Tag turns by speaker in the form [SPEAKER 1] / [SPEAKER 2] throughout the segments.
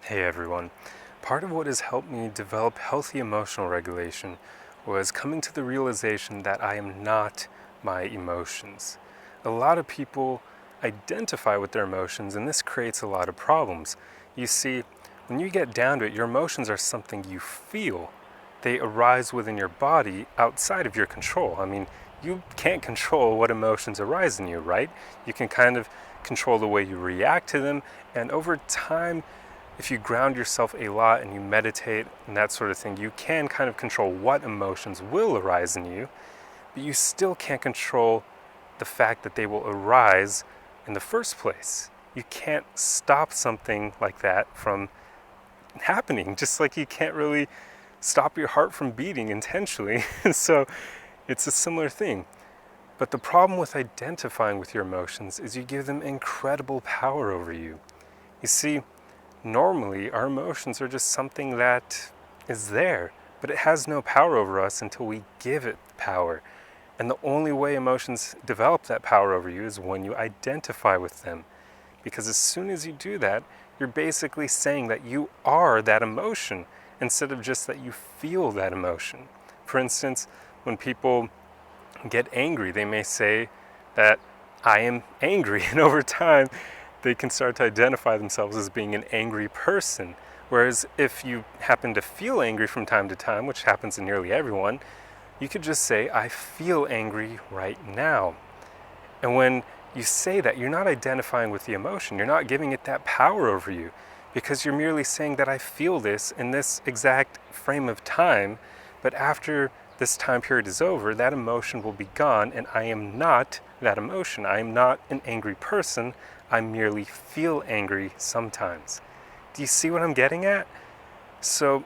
[SPEAKER 1] Hey everyone. Part of what has helped me develop healthy emotional regulation was coming to the realization that I am not my emotions. A lot of people identify with their emotions, and this creates a lot of problems. You see, when you get down to it, your emotions are something you feel. They arise within your body outside of your control. I mean, you can't control what emotions arise in you, right? You can kind of control the way you react to them, and over time, if you ground yourself a lot and you meditate and that sort of thing, you can kind of control what emotions will arise in you, but you still can't control the fact that they will arise in the first place. You can't stop something like that from happening, just like you can't really stop your heart from beating intentionally. So it's a similar thing. But the problem with identifying with your emotions is you give them incredible power over you. You see, normally our emotions are just something that is there, but it has no power over us until we give it power. And the only way emotions develop that power over you is when you identify with them. Because as soon as you do that, you're basically saying that you are that emotion instead of just that you feel that emotion. For instance, when people get angry, they may say that I am angry, and over time they can start to identify themselves as being an angry person. Whereas if you happen to feel angry from time to time, which happens in nearly everyone, you could just say, I feel angry right now. And when you say that, you're not identifying with the emotion. You're not giving it that power over you, because you're merely saying that I feel this in this exact frame of time, but after this time period is over, that emotion will be gone, and I am not that emotion. I am not an angry person. I merely feel angry sometimes. Do you see what I'm getting at? So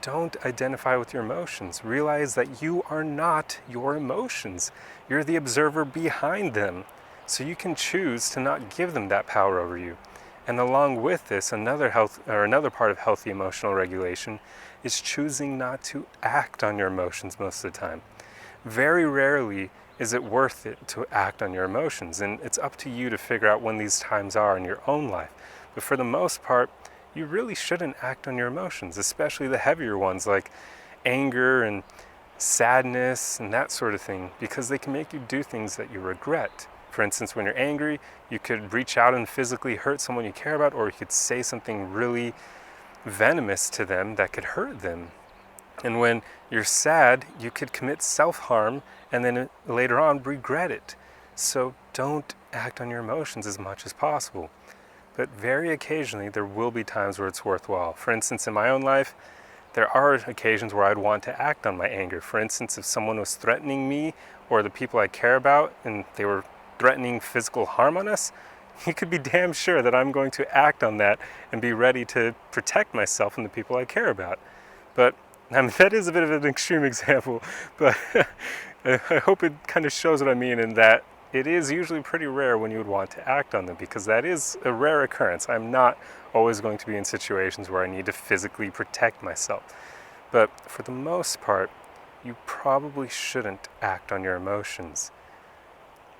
[SPEAKER 1] don't identify with your emotions. Realize that you are not your emotions. You're the observer behind them. So you can choose to not give them that power over you. And along with this, another part of healthy emotional regulation is choosing not to act on your emotions most of the time. Very rarely is it worth it to act on your emotions, and it's up to you to figure out when these times are in your own life. But for the most part, you really shouldn't act on your emotions, especially the heavier ones like anger and sadness and that sort of thing, because they can make you do things that you regret. For instance, when you're angry, you could reach out and physically hurt someone you care about, or you could say something really venomous to them that could hurt them. And when you're sad, you could commit self-harm and then later on regret it. So don't act on your emotions as much as possible. But very occasionally, there will be times where it's worthwhile. For instance, in my own life, there are occasions where I'd want to act on my anger. For instance, if someone was threatening me or the people I care about and they were threatening physical harm on us, you could be damn sure that I'm going to act on that and be ready to protect myself and the people I care about. But I mean, that is a bit of an extreme example, but I hope it kind of shows what I mean, in that it is usually pretty rare when you would want to act on them, because that is a rare occurrence. I'm not always going to be in situations where I need to physically protect myself. But for the most part, you probably shouldn't act on your emotions.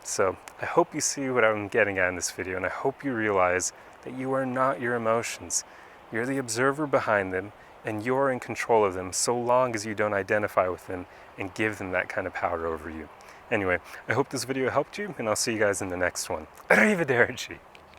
[SPEAKER 1] So I hope you see what I'm getting at in this video, and I hope you realize that you are not your emotions. You're the observer behind them, and you're in control of them so long as you don't identify with them and give them that kind of power over you. Anyway, I hope this video helped you, and I'll see you guys in the next one. Arrivederci!